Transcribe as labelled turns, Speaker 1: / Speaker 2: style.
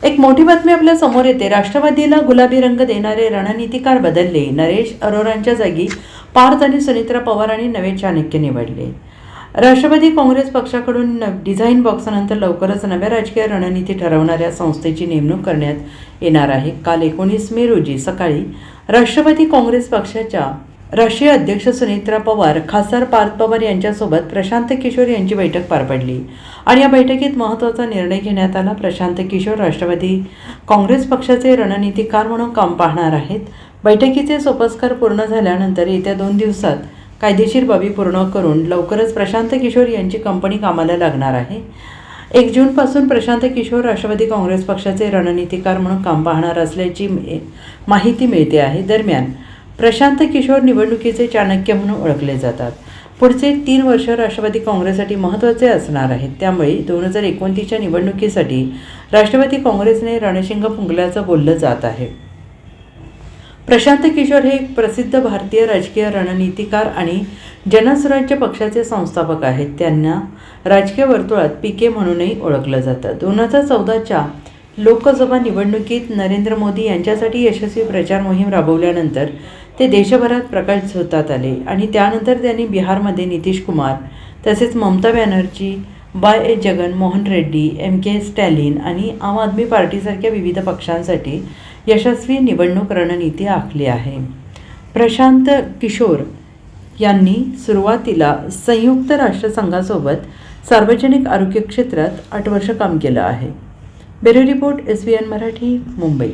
Speaker 1: एक मोठी बातमी आपल्या समोर येते. राष्ट्रवादीला गुलाबी रंग देणारे रणनीतिकार बदलले. नरेश अरोरांच्या जागी पार्थ आणि सुनित्रा पवार आणि नवे चाणक्य निवडले. राष्ट्रवादी काँग्रेस पक्षाकडून डिझाईन बॉक्सनंतर लवकरच नव्या राजकीय रणनीती ठरवणाऱ्या संस्थेची नेमणूक करण्यात येणार आहे. काल 19 मे रोजी सकाळी राष्ट्रवादी काँग्रेस पक्षाच्या राष्ट्रीय अध्यक्ष सुनित्रा पवार, खासदार पार्थ पवार यांच्यासोबत प्रशांत किशोर यांची बैठक पार पडली आणि या बैठकीत महत्त्वाचा निर्णय घेण्यात आला. प्रशांत किशोर राष्ट्रवादी काँग्रेस पक्षाचे रणनीतिकार म्हणून काम पाहणार आहेत. बैठकीचे सोपस्कार पूर्ण झाल्यानंतर येत्या 2 दिवसात कायदेशीर बाबी पूर्ण करून लवकरच प्रशांत किशोर यांची कंपनी कामाला लागणार आहे. 1 जूनपासून प्रशांत किशोर राष्ट्रवादी काँग्रेस पक्षाचे रणनीतिकार म्हणून काम पाहणार असल्याची माहिती मिळते आहे. दरम्यान प्रशांत किशोर निवडणुकीचे चाणक्य म्हणून ओळखले जातात. पुढचे 3 वर्ष राष्ट्रवादी काँग्रेससाठी महत्त्वाचे असणार आहेत. त्यामुळे 2029च्या निवडणुकीसाठी राष्ट्रवादी काँग्रेसने रणशिंग फुंकल्याचं बोललं जात आहे. प्रशांत किशोर हे एक प्रसिद्ध भारतीय राजकीय रणनीतिकार आणि जनसुराज्य पक्षाचे संस्थापक आहेत. त्यांना राजकीय वर्तुळात पीके म्हणूनही ओळखलं जातं. 2014च्या लोकसभा निवडणुकीत नरेंद्र मोदी यांच्यासाठी यशस्वी प्रचार मोहीम राबवल्यानंतर ते देशभरात प्रकाश झोतात आले आणि त्यानंतर त्यांनी बिहारमध्ये नितीश कुमार तसेच ममता बॅनर्जी, वाय जगन मोहन रेड्डी, के स्टॅलिन आणि आम आदमी पार्टीसारख्या विविध पक्षांसाठी यशस्वी निवडणूक रणनीती आखली आहे. प्रशांत किशोर यांनी सुरुवातीला संयुक्त राष्ट्रसंघासोबत सार्वजनिक आरोग्य क्षेत्रात 8 वर्ष काम केलं आहे. Bureau report, SBN Marathi, Mumbai.